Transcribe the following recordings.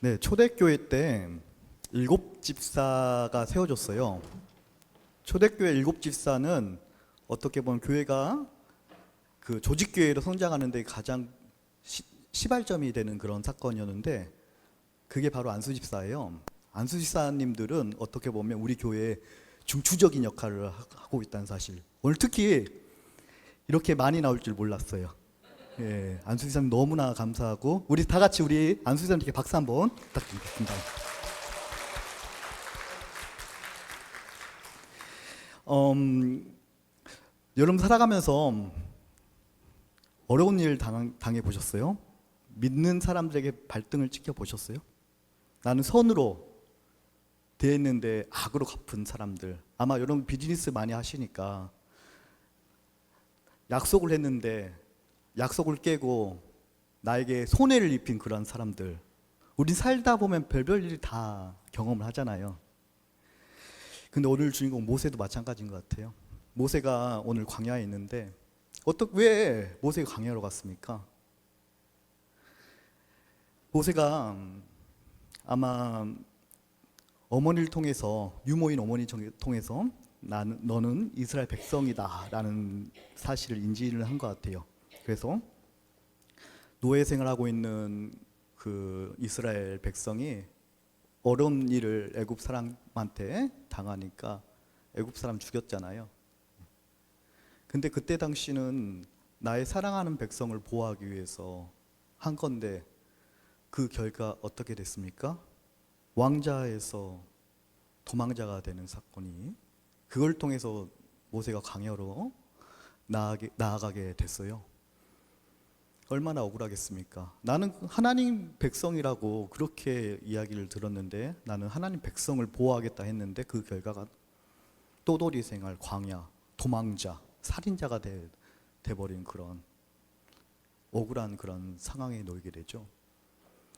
네, 초대교회 때 일곱 집사가 세워졌어요. 초대교회 일곱 집사는 어떻게 보면 교회가 그 조직교회로 성장하는 데 가장 시발점이 되는 그런 사건이었는데, 그게 바로 안수 집사예요. 안수 집사님들은 어떻게 보면 우리 교회에 중추적인 역할을 하고 있다는 사실, 오늘 특히 이렇게 많이 나올 줄 몰랐어요. 예, 안수 집사님 너무나 감사하고, 우리 다 같이 우리 안수 집사님께 박수 한번 부탁드리겠습니다. 여러분 살아가면서 어려운 일 당해 보셨어요? 믿는 사람들에게 발등을 찍혀 보셨어요? 나는 선으로 대했는데 악으로 갚은 사람들. 아마 여러분 비즈니스 많이 하시니까 약속을 했는데 약속을 깨고 나에게 손해를 입힌 그런 사람들. 우린 살다 보면 별별 일이 다 경험을 하잖아요. 근데 오늘 주인공 모세도 마찬가지인 것 같아요. 모세가 오늘 광야에 있는데 왜 모세가 광야로 갔습니까? 모세가 아마 어머니를 통해서, 유모인 어머니 통해서 너는 이스라엘 백성이다 라는 사실을 인지를 한 것 같아요. 그래서 노예 생활하고 있는 그 이스라엘 백성이 어려운 일을 애굽 사람한테 당하니까 애굽 사람 죽였잖아요. 근데 그때 당시는 나의 사랑하는 백성을 보호하기 위해서 한 건데, 그 결과 어떻게 됐습니까? 왕자에서 도망자가 되는 사건이, 그걸 통해서 모세가 광야로 나아가게 됐어요. 얼마나 억울하겠습니까? 나는 하나님 백성이라고 그렇게 이야기를 들었는데, 나는 하나님 백성을 보호하겠다 했는데 그 결과가 또돌이 생활, 광야, 도망자, 살인자가 돼버린 그런 억울한 그런 상황에 놓이게 되죠.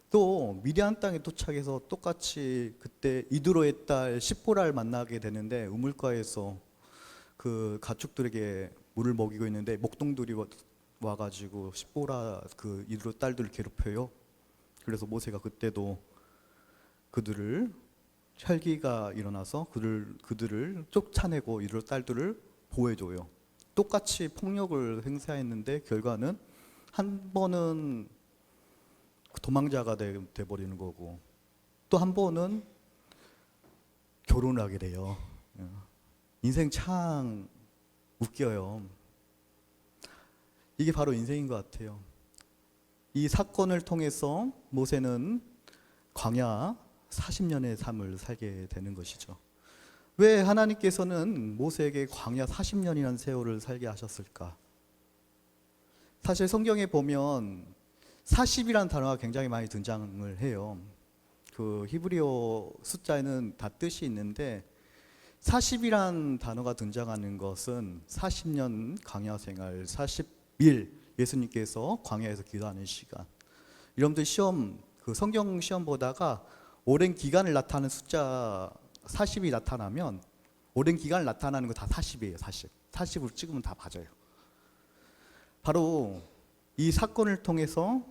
또 미디안 땅에 도착해서 똑같이 그때 이드로의 딸 십보라를 만나게 되는데, 우물가에서 그 가축들에게 물을 먹이고 있는데 목동들이 와가지고 십보라 그 이드로 딸들을 괴롭혀요. 그래서 모세가 그때도 그들을, 혈기가 일어나서 그들을 쫓아내고 이드로 딸들을 보호해줘요. 똑같이 폭력을 행사했는데 결과는 한 번은 도망자가 돼버리는 거고, 또 한 번은 결혼을 하게 돼요. 인생 참 웃겨요. 이게 바로 인생인 것 같아요. 이 사건을 통해서 모세는 광야 40년의 삶을 살게 되는 것이죠. 왜 하나님께서는 모세에게 광야 40년이라는 세월을 살게 하셨을까? 사실 성경에 보면 40이라는 단어가 굉장히 많이 등장을 해요. 그 히브리어 숫자에는 다 뜻이 있는데, 40이라는 단어가 등장하는 것은 40년 광야 생활, 40일 예수님께서 광야에서 기도하는 시간. 여러분들 그 성경 시험 보다가 오랜 기간을 나타내는 숫자 40이 나타나면, 오랜 기간을 나타나는 거 다 40이에요. 40으로 찍으면 다 맞아요. 바로 이 사건을 통해서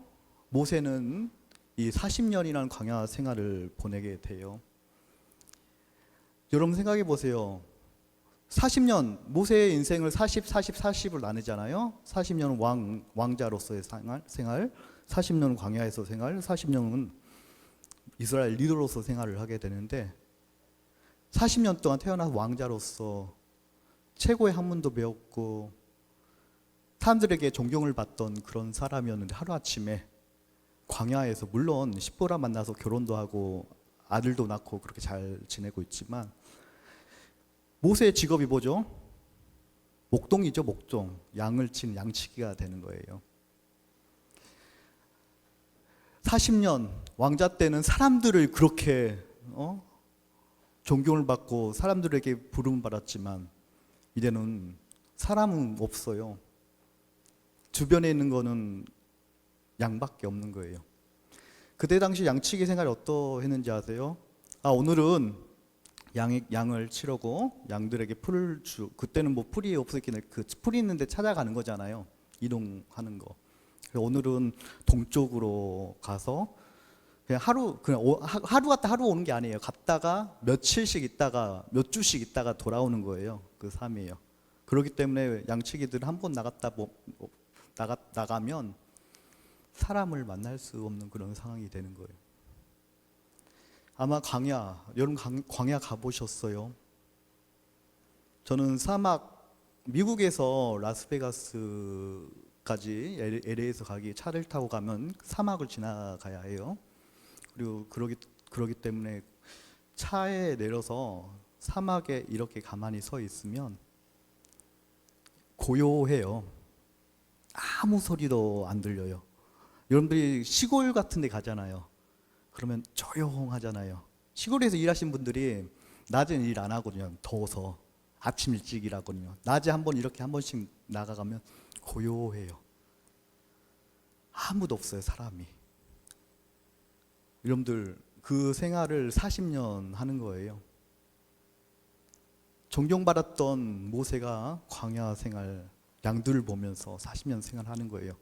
모세는 이 40년이라는 광야 생활을 보내게 돼요. 여러분 생각해 보세요. 40년, 모세의 인생을 40으로 나누잖아요. 40년은 왕자로서의 생활, 40년은 광야에서 생활, 40년은 이스라엘 리더로서 생활을 하게 되는데, 40년 동안 태어나서 왕자로서 최고의 학문도 배웠고 사람들에게 존경을 받던 그런 사람이었는데, 하루아침에 광야에서, 물론 십보라 만나서 결혼도 하고 아들도 낳고 그렇게 잘 지내고 있지만, 모세의 직업이 뭐죠? 목동이죠. 목동. 양을 치는 양치기가 되는 거예요. 40년 왕자 때는 사람들을 그렇게 존경을 받고 사람들에게 부름을 받았지만, 이제는 사람은 없어요. 주변에 있는 거는 양밖에 없는 거예요. 그때 당시 양치기 생활이 어떠했는지 아세요? 오늘은 양을 치르고 양들에게 풀을 그때는 뭐 풀이 없었기 때문에 그 풀이 있는데 찾아가는 거잖아요. 이동하는 거. 오늘은 동쪽으로 가서 하루 갔다 하루 오는 게 아니에요. 갔다가 며칠씩 있다가 몇 주씩 있다가 돌아오는 거예요. 그 삶이에요. 그렇기 때문에 양치기들 한 번 나가면 사람을 만날 수 없는 그런 상황이 되는 거예요. 아마 여러분 광야 가보셨어요? 저는 미국에서 라스베가스까지 LA에서 가기 차를 타고 가면 사막을 지나가야 해요. 그리고 그러기 때문에 차에 내려서 사막에 이렇게 가만히 서 있으면 고요해요. 아무 소리도 안 들려요. 여러분들이 시골 같은 데 가잖아요. 그러면 조용하잖아요. 시골에서 일하신 분들이 낮에는 일 안 하거든요. 더워서 아침 일찍 일하거든요. 낮에 한 번씩 나가가면 고요해요. 아무도 없어요, 사람이. 여러분들 그 생활을 40년 하는 거예요. 존경받았던 모세가 광야 생활, 양들을 보면서 40년 생활하는 거예요.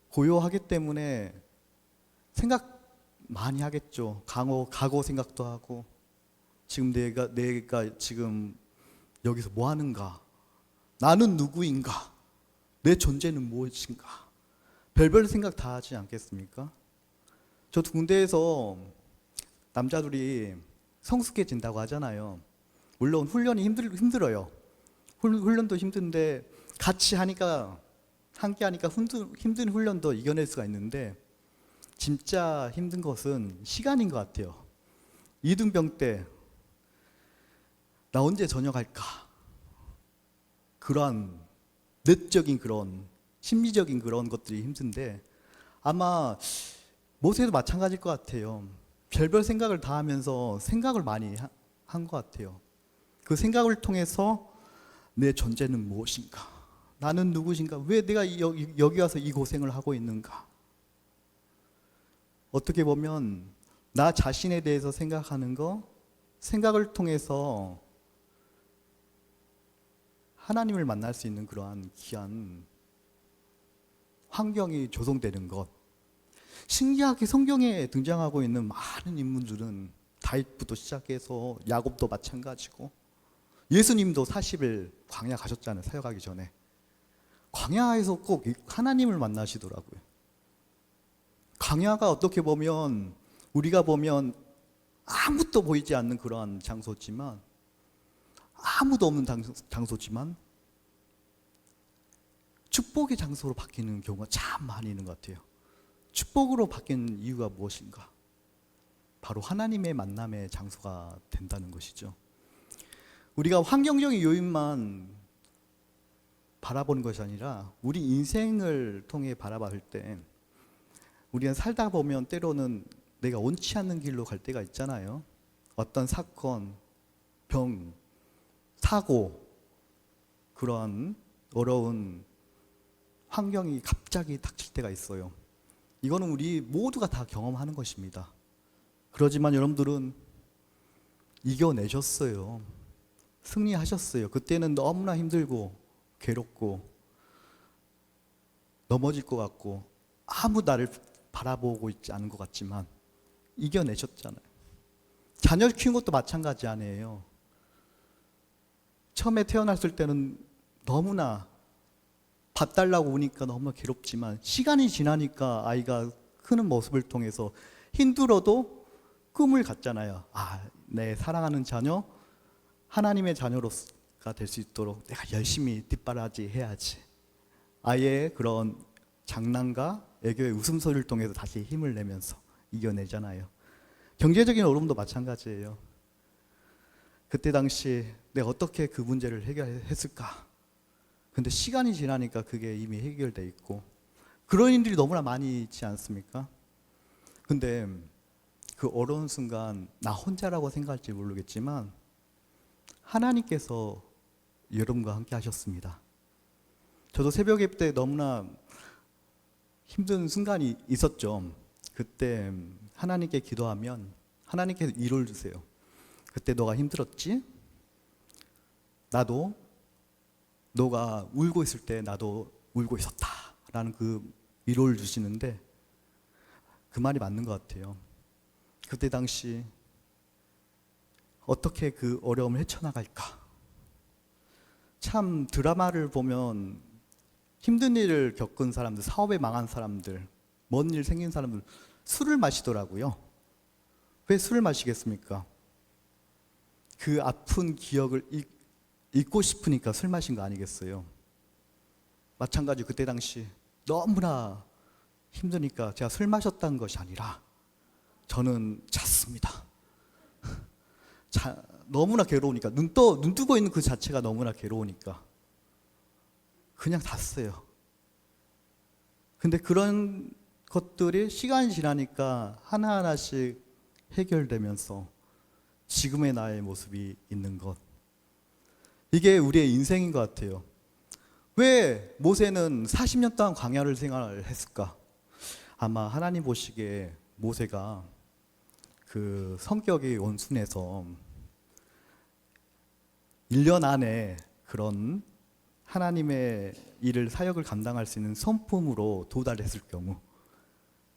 고요하기 때문에 생각 많이 하겠죠. 과거 생각도 하고, 지금 내가 지금 여기서 뭐 하는가? 나는 누구인가? 내 존재는 무엇인가? 별별 생각 다 하지 않겠습니까? 저도 군대에서 남자들이 성숙해진다고 하잖아요. 물론 훈련이 힘들어요. 훈련도 힘든데 같이 하니까, 함께 하니까 힘든 훈련도 이겨낼 수가 있는데, 진짜 힘든 것은 시간인 것 같아요. 이등병 때 나 언제 전역할까? 그러한 내적인 그런 심리적인 그런 것들이 힘든데, 아마 모세도 마찬가지일 것 같아요. 별별 생각을 다 하면서 생각을 많이 한 것 같아요. 그 생각을 통해서 내 존재는 무엇인가? 나는 누구신가? 왜 내가 여기 와서 이 고생을 하고 있는가? 어떻게 보면 나 자신에 대해서 생각하는 거, 생각을 통해서 하나님을 만날 수 있는 그러한 귀한 환경이 조성되는 것. 신기하게 성경에 등장하고 있는 많은 인물들은 다윗부터 시작해서 야곱도 마찬가지고, 예수님도 40일 광야 가셨잖아요. 사역하기 전에 광야에서 꼭 하나님을 만나시더라고요. 광야가 어떻게 보면 우리가 보면 아무것도 보이지 않는 그러한 장소지만, 아무도 없는 장소지만 축복의 장소로 바뀌는 경우가 참 많이 있는 것 같아요. 축복으로 바뀐 이유가 무엇인가? 바로 하나님의 만남의 장소가 된다는 것이죠. 우리가 환경적인 요인만 바라보는 것이 아니라 우리 인생을 통해 바라볼 때, 우리가 살다 보면 때로는 내가 원치 않는 길로 갈 때가 있잖아요. 어떤 사건, 병, 사고, 그러한 어려운 환경이 갑자기 닥칠 때가 있어요. 이거는 우리 모두가 다 경험하는 것입니다. 그러지만 여러분들은 이겨내셨어요. 승리하셨어요. 그때는 너무나 힘들고 괴롭고 넘어질 것 같고 아무 나를 바라보고 있지 않은 것 같지만 이겨내셨잖아요. 자녀 키운 것도 마찬가지 아니에요. 처음에 태어났을 때는 너무나 밥 달라고 우니까 너무나 괴롭지만, 시간이 지나니까 아이가 크는 모습을 통해서 힘들어도 꿈을 갖잖아요. 내 사랑하는 자녀, 하나님의 자녀로가 될 수 있도록 내가 열심히 뒷바라지 해야지. 아이의 그런 장난과 애교의 웃음소리를 통해서 다시 힘을 내면서 이겨내잖아요. 경제적인 어려움도 마찬가지예요. 그때 당시 내가 어떻게 그 문제를 해결했을까? 근데 시간이 지나니까 그게 이미 해결돼 있고, 그런 일들이 너무나 많이 있지 않습니까? 근데 그 어려운 순간 나 혼자라고 생각할지 모르겠지만 하나님께서 여러분과 함께 하셨습니다. 저도 새벽 예배 때 너무나 힘든 순간이 있었죠. 그때 하나님께 기도하면 하나님께서 위로를 주세요. 그때 너가 힘들었지? 나도 너가 울고 있을 때 나도 울고 있었다 라는 그 위로를 주시는데, 그 말이 맞는 것 같아요. 그때 당시 어떻게 그 어려움을 헤쳐나갈까? 참 드라마를 보면 힘든 일을 겪은 사람들, 사업에 망한 사람들, 먼 일 생긴 사람들 술을 마시더라고요. 왜 술을 마시겠습니까? 그 아픈 기억을 잊고 싶으니까 술 마신 거 아니겠어요? 마찬가지로 그때 당시 너무나 힘드니까 제가 술 마셨다는 것이 아니라 저는 잤습니다. 너무나 괴로우니까 눈 뜨고 있는 그 자체가 너무나 괴로우니까 그냥 잤어요. 근데 그런 것들이 시간이 지나니까 하나하나씩 해결되면서 지금의 나의 모습이 있는 것, 이게 우리의 인생인 것 같아요. 왜 모세는 40년 동안 광야를 생활을 했을까? 아마 하나님 보시기에 모세가 그 성격이 온순해서 1년 안에 그런 하나님의 일을 사역을 감당할 수 있는 성품으로 도달했을 경우,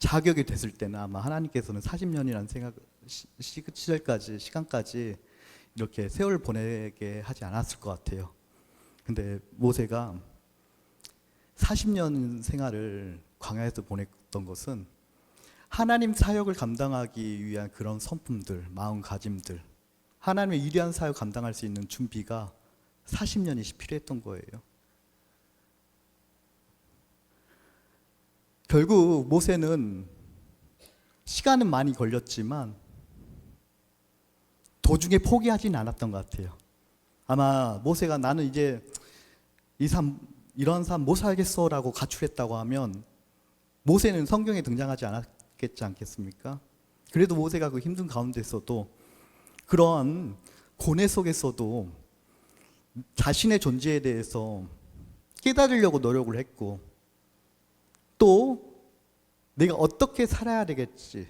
자격이 됐을 때는 아마 하나님께서는 40년이라는 시간까지 이렇게 세월을 보내게 하지 않았을 것 같아요. 근데 모세가 40년 생활을 광야에서 보냈던 것은 하나님 사역을 감당하기 위한 그런 성품들, 마음가짐들, 하나님의 위대한 사역 감당할 수 있는 준비가 40년이 필요했던 거예요. 결국 모세는 시간은 많이 걸렸지만 도중에 포기하지는 않았던 것 같아요. 아마 모세가 나는 이제 이런 삶 못 살겠어라고 가출했다고 하면 모세는 성경에 등장하지 않았겠지 않겠습니까? 그래도 모세가 그 힘든 가운데서도 그런 고뇌 속에서도 자신의 존재에 대해서 깨달으려고 노력을 했고, 또 내가 어떻게 살아야 되겠지,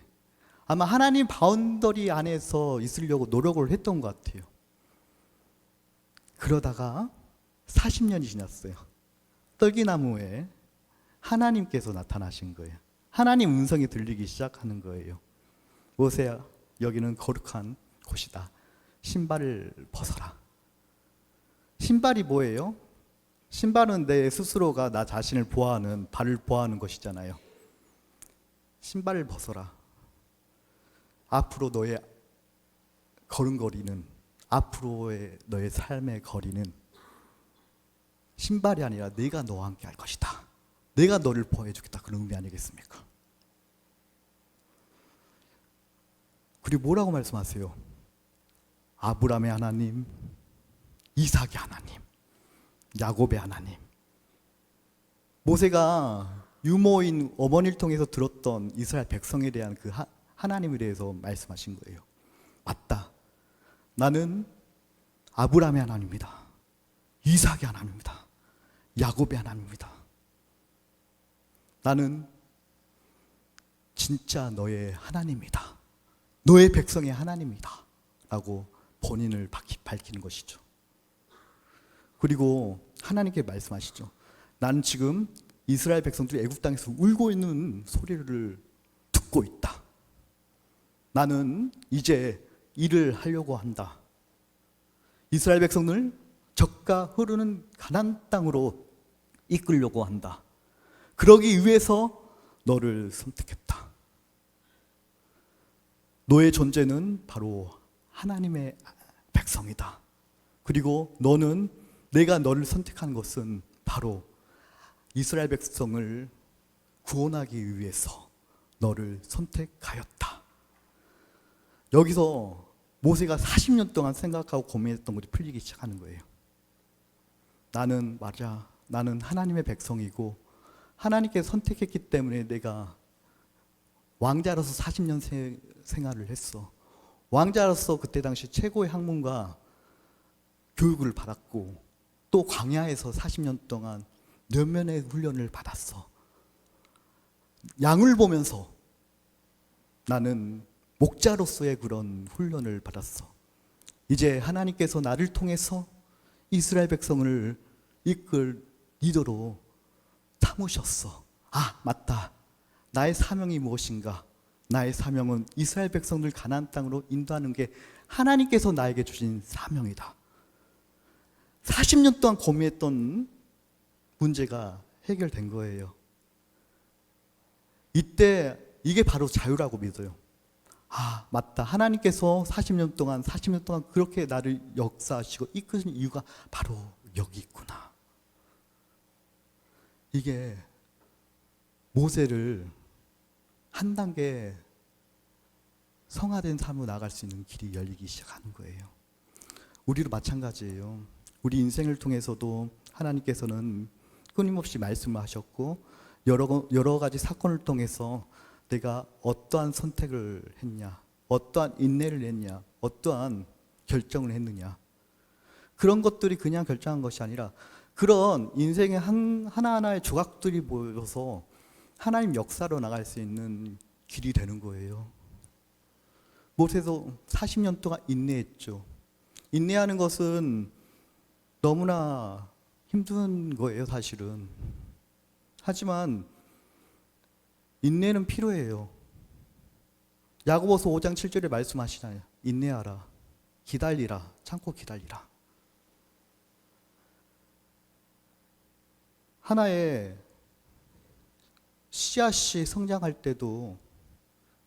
아마 하나님 바운더리 안에서 있으려고 노력을 했던 것 같아요. 그러다가 40년이 지났어요. 떨기나무에 하나님께서 나타나신 거예요. 하나님 음성이 들리기 시작하는 거예요. 모세야, 여기는 거룩한 곳이다. 신발을 벗어라. 신발이 뭐예요? 신발은 내 스스로가 나 자신을 보호하는, 발을 보호하는 것이잖아요. 신발을 벗어라. 앞으로 너의 걸음걸이는, 앞으로의 너의 삶의 거리는 신발이 아니라 내가 너와 함께 할 것이다. 내가 너를 보호해 주겠다. 그런 의미 아니겠습니까? 그리고 뭐라고 말씀하세요? 아브라함의 하나님, 이삭의 하나님, 야곱의 하나님. 모세가 유모인 어머니를 통해서 들었던 이스라엘 백성에 대한 그 하나님에 대해서 말씀하신 거예요. 맞다. 나는 아브라함의 하나님이다. 이삭의 하나님이다. 야곱의 하나님이다. 나는 진짜 너의 하나님이다. 너의 백성의 하나님이다. 라고 본인을 밝히는 것이죠. 그리고 하나님께 말씀하시죠. 나는 지금 이스라엘 백성들이 애굽 땅에서 울고 있는 소리를 듣고 있다. 나는 이제 일을 하려고 한다. 이스라엘 백성을 적과 흐르는 가나안 땅으로 이끌려고 한다. 그러기 위해서 너를 선택했다. 너의 존재는 바로 하나님의 백성이다. 그리고 너는, 내가 너를 선택한 것은 바로 이스라엘 백성을 구원하기 위해서 너를 선택하였다. 여기서 모세가 40년 동안 생각하고 고민했던 것이 풀리기 시작하는 거예요. 나는 맞아. 나는 하나님의 백성이고 하나님께서 선택했기 때문에 내가 왕자로서 40년 생활을 했어. 왕자로서 그때 당시 최고의 학문과 교육을 받았고, 또 광야에서 40년 동안 면면의 훈련을 받았어. 양을 보면서 나는 목자로서의 그런 훈련을 받았어. 이제 하나님께서 나를 통해서 이스라엘 백성을 이끌 리더로 삼으셨어. 아, 맞다. 나의 사명이 무엇인가? 나의 사명은 이스라엘 백성들 가나안 땅으로 인도하는 게 하나님께서 나에게 주신 사명이다. 40년 동안 고민했던 문제가 해결된 거예요. 이때 이게 바로 자유라고 믿어요. 아, 맞다. 하나님께서 40년 동안 그렇게 나를 역사하시고 이끄신 이유가 바로 여기 있구나. 이게 모세를 한 단계 성화된 삶으로 나갈 수 있는 길이 열리기 시작하는 거예요. 우리도 마찬가지예요. 우리 인생을 통해서도 하나님께서는 끊임없이 말씀하셨고 여러 가지 사건을 통해서 내가 어떠한 선택을 했냐, 어떠한 인내를 했냐, 어떠한 결정을 했느냐, 그런 것들이 그냥 결정한 것이 아니라 그런 인생의 하나하나의 조각들이 모여서 하나님 역사로 나갈 수 있는 길이 되는 거예요. 모세도 40년 동안 인내했죠. 인내하는 것은 너무나 힘든 거예요, 사실은. 하지만 인내는 필요해요. 야고보서 5장 7절에 말씀하시잖아요. 인내하라, 기다리라, 참고 기다리라. 하나의 씨앗이 성장할 때도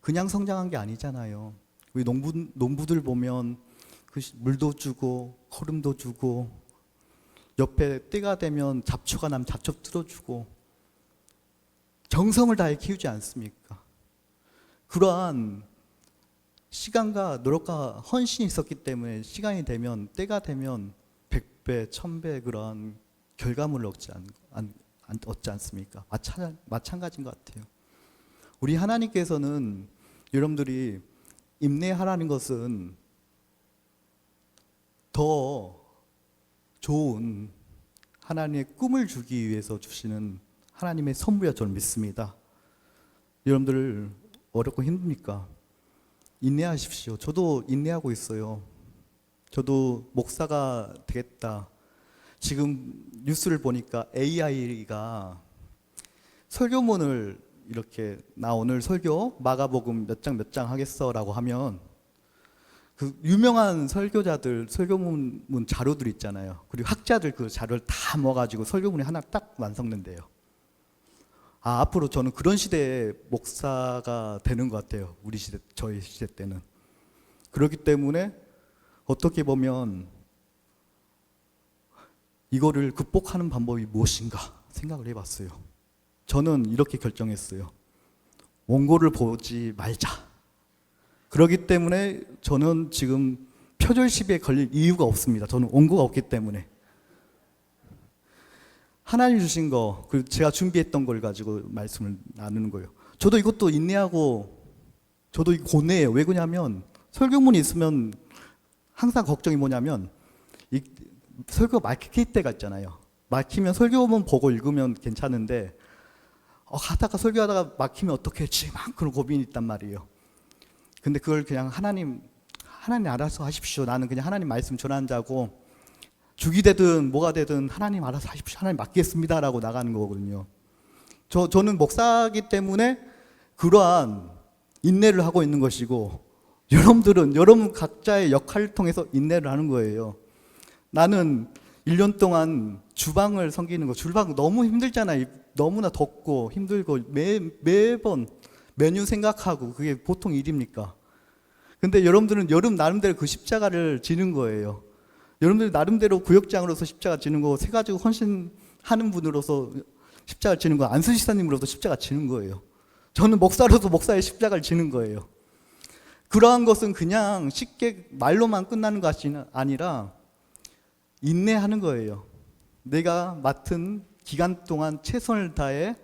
그냥 성장한 게 아니잖아요. 우리 농부들 보면 그 물도 주고 거름도 주고 옆에 때가 되면 잡초가 나면 잡초 뜯어주고 정성을 다해 키우지 않습니까? 그러한 시간과 노력과 헌신이 있었기 때문에 시간이 되면 때가 되면 100배, 1000배 그런 결과물을 얻지 않습니까? 마찬가지인 것 같아요. 우리 하나님께서는 여러분들이 인내하라는 것은 더 좋은 하나님의 꿈을 주기 위해서 주시는 하나님의 선물이라 저는 믿습니다. 여러분들 어렵고 힘듭니까? 인내하십시오. 저도 인내하고 있어요. 저도 목사가 되겠다. 지금 뉴스를 보니까 AI가 설교문을 이렇게 나 오늘 설교 마가복음 몇 장 하겠어라고 하면 그 유명한 설교자들 설교문 자료들 있잖아요. 그리고 학자들 그 자료를 다 모아가지고 설교문이 하나 딱 완성된대요. 아, 앞으로 저는 그런 시대의 목사가 되는 것 같아요. 우리 시대, 저희 시대 때는. 그렇기 때문에 어떻게 보면 이거를 극복하는 방법이 무엇인가 생각을 해봤어요. 저는 이렇게 결정했어요. 원고를 보지 말자. 그렇기 때문에 저는 지금 표절 시비에 걸릴 이유가 없습니다. 저는 원고가 없기 때문에. 하나님 주신 거, 그리고 제가 준비했던 걸 가지고 말씀을 나누는 거예요. 저도 이것도 인내하고, 저도 이거 고뇌해요. 왜 그러냐면, 설교문이 있으면 항상 걱정이 뭐냐면, 이 설교가 막힐 때가 있잖아요. 막히면 설교문 보고 읽으면 괜찮은데, 하다가 설교하다가 막히면 어떻게 할지 막 그런 고민이 있단 말이에요. 근데 그걸 그냥 하나님 알아서 하십시오. 나는 그냥 하나님 말씀 전하는 자고, 죽이 되든 뭐가 되든 하나님 알아서 하십시오. 하나님 맡기겠습니다라고 나가는 거거든요. 저는 목사이기 때문에 그러한 인내를 하고 있는 것이고, 여러분들은 여러분 각자의 역할을 통해서 인내를 하는 거예요. 나는 1년 동안 주방을 섬기는 거, 주방 너무 힘들잖아요. 너무나 덥고 힘들고 매번 메뉴 생각하고 그게 보통 일입니까? 근데 여러분들은 여름 나름대로 그 십자가를 지는 거예요. 여러분들 나름대로 구역장으로서 십자가 지는 거, 세 가지고 헌신하는 분으로서 십자가 지는 거, 안수시사님으로서 십자가 지는 거예요. 저는 목사로서 목사의 십자가를 지는 거예요. 그러한 것은 그냥 쉽게 말로만 끝나는 것이 아니라 인내하는 거예요. 내가 맡은 기간 동안 최선을 다해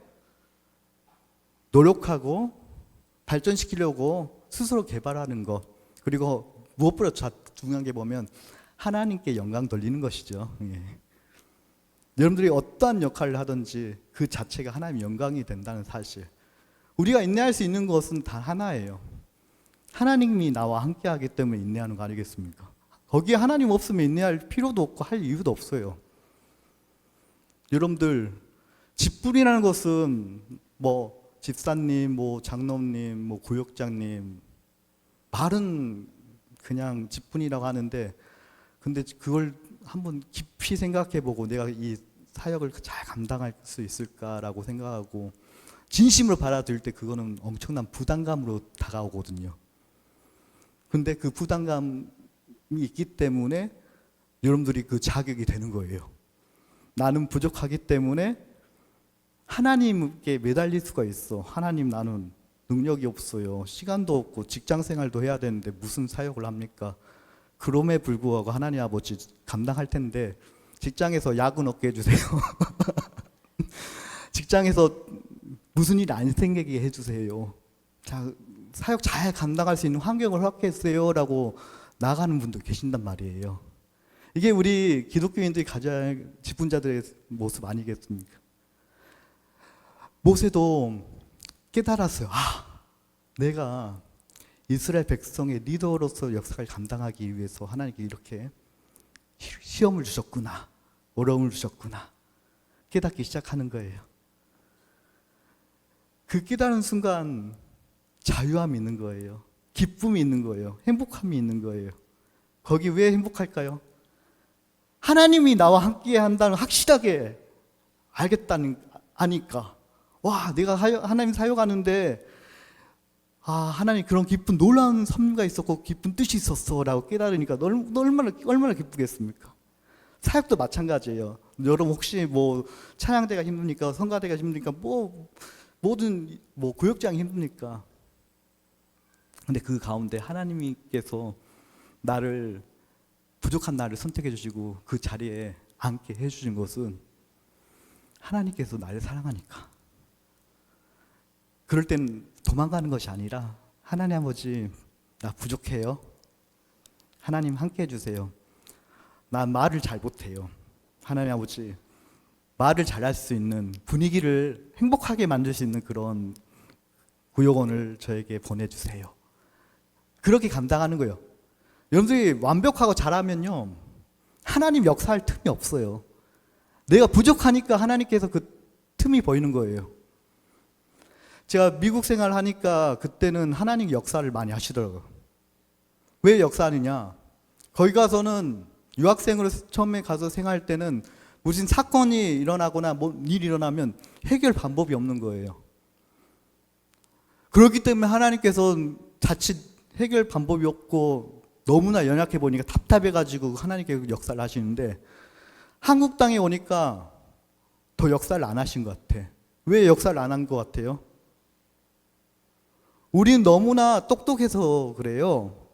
노력하고 발전시키려고 스스로 개발하는 것, 그리고 무엇보다 중요한 게 보면 하나님께 영광 돌리는 것이죠. 예. 여러분들이 어떠한 역할을 하든지 그 자체가 하나님의 영광이 된다는 사실. 우리가 인내할 수 있는 것은 단 하나예요. 하나님이 나와 함께하기 때문에 인내하는 거 아니겠습니까? 거기에 하나님 없으면 인내할 필요도 없고 할 이유도 없어요. 여러분들, 집불이라는 것은 뭐 집사님, 뭐 장로님, 뭐 구역장님, 말은 그냥 직분이라고 하는데, 근데 그걸 한번 깊이 생각해보고 내가 이 사역을 잘 감당할 수 있을까라고 생각하고 진심으로 받아들일 때 그거는 엄청난 부담감으로 다가오거든요. 근데 그 부담감이 있기 때문에 여러분들이 그 자격이 되는 거예요. 나는 부족하기 때문에 하나님께 매달릴 수가 있어. 하나님, 나는 능력이 없어요. 시간도 없고 직장 생활도 해야 되는데 무슨 사역을 합니까? 그럼에 불구하고 하나님 아버지 감당할 텐데 직장에서 야근 없게 해주세요. 직장에서 무슨 일 안 생기게 해주세요. 자, 사역 잘 감당할 수 있는 환경을 허락해 주세요라고 나가는 분도 계신단 말이에요. 이게 우리 기독교인들이 가져야 할 직분자들의 모습 아니겠습니까? 모세도 깨달았어요. 아, 내가 이스라엘 백성의 리더로서 역사를 감당하기 위해서 하나님께 이렇게 시험을 주셨구나, 어려움을 주셨구나 깨닫기 시작하는 거예요. 그 깨달은 순간 자유함이 있는 거예요. 기쁨이 있는 거예요. 행복함이 있는 거예요. 거기 왜 행복할까요? 하나님이 나와 함께 한다는 확실하게 아니까. 와, 내가 하나님 사역하는데 하나님 그런 기쁜 놀라운 섭리가 있었고 기쁜 뜻이 있었어라고 깨달으니까 얼마나 기쁘겠습니까? 사역도 마찬가지예요. 여러분 혹시 뭐 찬양대가 힘듭니까? 성가대가 힘듭니까? 모든 구역장이 힘듭니까? 근데 그 가운데 하나님께서 부족한 나를 선택해 주시고 그 자리에 앉게 해 주신 것은 하나님께서 나를 사랑하니까. 그럴 땐 도망가는 것이 아니라 하나님 아버지, 나 부족해요. 하나님 함께 해주세요. 난 말을 잘 못해요. 하나님 아버지, 말을 잘할 수 있는 분위기를 행복하게 만들 수 있는 그런 구역원을 저에게 보내주세요. 그렇게 감당하는 거예요. 여러분들이 완벽하고 잘하면요, 하나님 역사할 틈이 없어요. 내가 부족하니까 하나님께서 그 틈이 보이는 거예요. 제가 미국 생활을 하니까 그때는 하나님 역사를 많이 하시더라고요. 왜 역사하느냐? 거기 가서는 유학생으로 처음에 가서 생활할 때는 무슨 사건이 일어나거나 일이 일어나면 해결 방법이 없는 거예요. 그렇기 때문에 하나님께서 자칫 해결 방법이 없고 너무나 연약해 보니까 답답해가지고 하나님께 역사를 하시는데, 한국 땅에 오니까 더 역사를 안 하신 것 같아. 왜 역사를 안 한 것 같아요? 우리는 너무나 똑똑해서 그래요.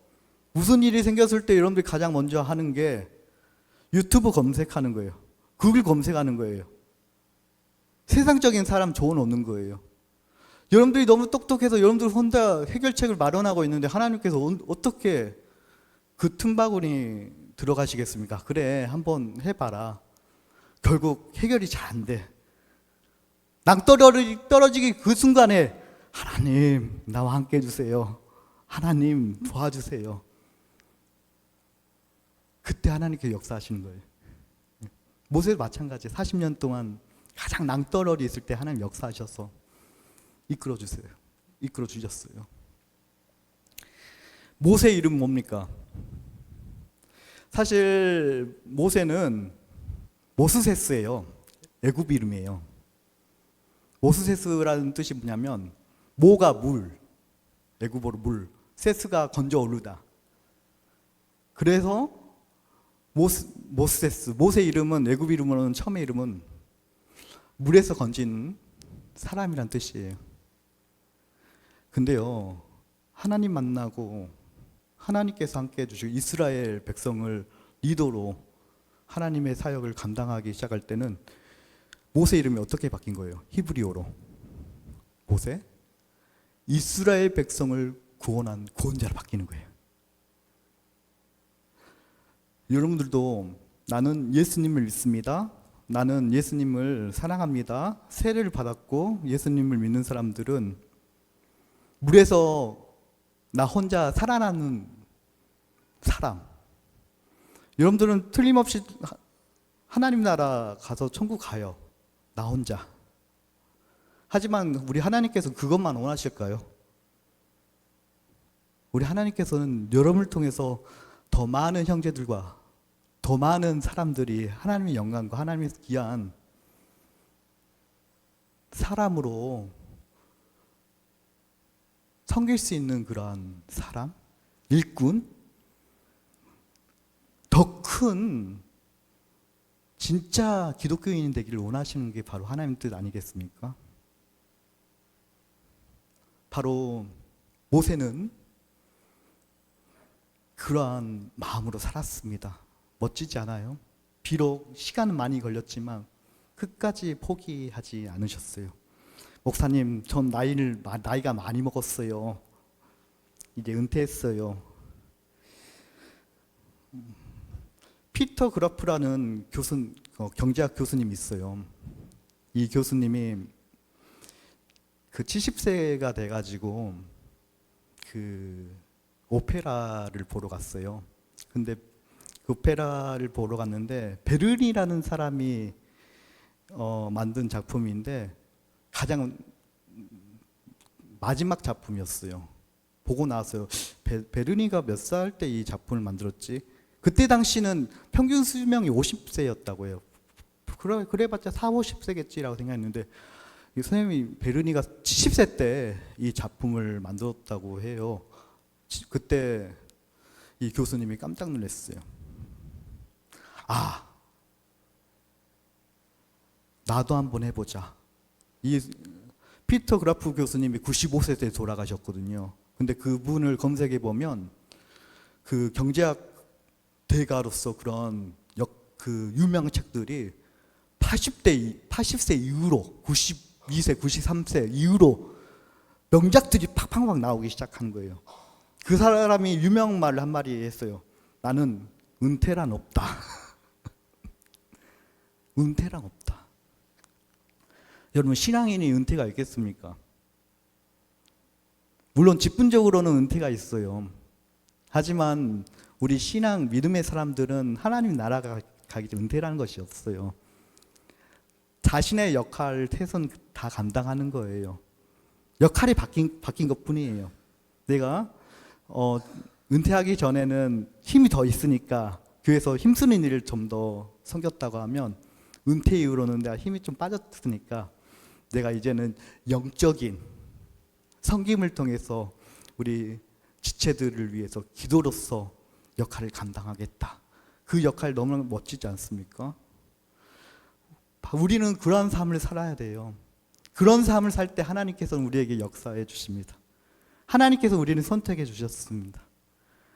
무슨 일이 생겼을 때 여러분들이 가장 먼저 하는 게 유튜브 검색하는 거예요. 구글 검색하는 거예요. 세상적인 사람 조언 얻는 거예요. 여러분들이 너무 똑똑해서 여러분들 혼자 해결책을 마련하고 있는데 하나님께서 어떻게 그 틈바구니 들어가시겠습니까? 그래, 한번 해봐라. 결국 해결이 잘 안 돼. 떨어지기 그 순간에 하나님, 나와 함께 해주세요. 하나님, 도와주세요. 그때 하나님께서 역사하시는 거예요. 모세도 마찬가지. 40년 동안 가장 낭떠러리 있을 때 하나님 역사하셔서 이끌어 주셨어요. 모세 이름 뭡니까? 사실 모세는 모스세스예요. 애굽 이름이에요. 모스세스라는 뜻이 뭐냐면 모가 물, 애굽어로 물, 세스가 건져오르다. 그래서 모스세스, 모세 이름은 애굽 이름으로는 처음의 이름은 물에서 건진 사람이란 뜻이에요. 근데요, 하나님 만나고 하나님께서 함께 해주시고 이스라엘 백성을 리더로 하나님의 사역을 감당하기 시작할 때는 모세 이름이 어떻게 바뀐 거예요? 히브리어로 모세, 이스라엘 백성을 구원한 구원자로 바뀌는 거예요. 여러분들도 나는 예수님을 믿습니다, 나는 예수님을 사랑합니다, 세례를 받았고 예수님을 믿는 사람들은 물에서 나 혼자 살아나는 사람. 여러분들은 틀림없이 하나님 나라 가서 천국 가요. 나 혼자. 하지만 우리 하나님께서 그것만 원하실까요? 우리 하나님께서는 여러분을 통해서 더 많은 형제들과 더 많은 사람들이 하나님의 영광과 하나님의 귀한 사람으로 섬길 수 있는 그러한 사람, 일꾼, 더 큰 진짜 기독교인이 되기를 원하시는 게 바로 하나님 뜻 아니겠습니까? 바로 모세는 그러한 마음으로 살았습니다. 멋지지 않아요? 비록 시간은 많이 걸렸지만 끝까지 포기하지 않으셨어요. 목사님, 전 나이가 많이 먹었어요. 이제 은퇴했어요. 피터 그라프라는 경제학 교수님이 있어요. 이 교수님이 그 70세가 돼가지고 그 오페라를 보러 갔어요. 근데 그 오페라를 보러 갔는데 베르니라는 사람이 만든 작품인데 가장 마지막 작품이었어요. 보고 나서 베르니가 몇 살 때 이 작품을 만들었지? 그때 당시는 평균 수명이 50세였다고 해요. 그래봤자 40, 50세겠지라고 생각했는데 이 선생님이 베르니가 70세 때 이 작품을 만들었다고 해요. 그때 이 교수님이 깜짝 놀랐어요. 아, 나도 한번 해보자. 이 피터 그라프 교수님이 95세 때 돌아가셨거든요. 근데 그분을 검색해 보면 그 경제학 대가로서 그런 그 유명한 책들이 80세 이후로 92세, 93세 이후로 명작들이 팍팍팍 나오기 시작한 거예요. 그 사람이 유명 말을 한 마디 했어요. 나는 은퇴란 없다. 은퇴란 없다. 여러분, 신앙인이 은퇴가 있겠습니까? 물론 직분적으로는 은퇴가 있어요. 하지만 우리 신앙 믿음의 사람들은 하나님 나라가 가기 전 은퇴라는 것이 없어요. 자신의 역할, 태선 다 감당하는 거예요. 역할이 바뀐 것뿐이에요. 내가 은퇴하기 전에는 힘이 더 있으니까 교회에서 힘쓰는 일을 좀 더 섬겼다고 하면 은퇴 이후로는 내가 힘이 좀 빠졌으니까 내가 이제는 영적인 섬김을 통해서 우리 지체들을 위해서 기도로서 역할을 감당하겠다. 그 역할 너무 멋지지 않습니까? 우리는 그러한 삶을 살아야 돼요. 그런 삶을 살 때 하나님께서는 우리에게 역사해 주십니다. 하나님께서 우리를 선택해 주셨습니다.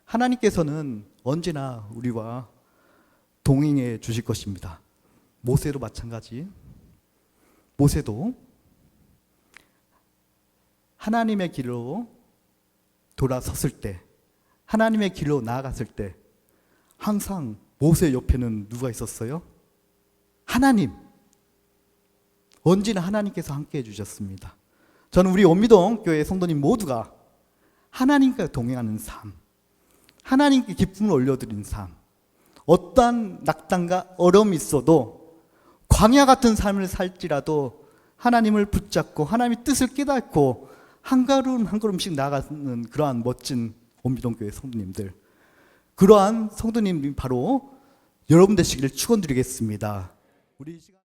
하나님께서는 언제나 우리와 동행해 주실 것입니다. 모세도 마찬가지. 모세도 하나님의 길로 돌아섰을 때, 하나님의 길로 나아갔을 때 항상 모세 옆에는 누가 있었어요? 하나님. 언제나 하나님께서 함께 해주셨습니다. 저는 우리 원미동 교회 성도님 모두가 하나님과 동행하는 삶, 하나님께 기쁨을 올려드리는 삶, 어떠한 낙담과 어려움이 있어도 광야 같은 삶을 살지라도 하나님을 붙잡고 하나님의 뜻을 깨닫고 한 걸음 한 걸음씩 나아가는 그러한 멋진 원미동 교회 성도님들, 그러한 성도님이 바로 여러분 되시기를 축원드리겠습니다. 우리 시간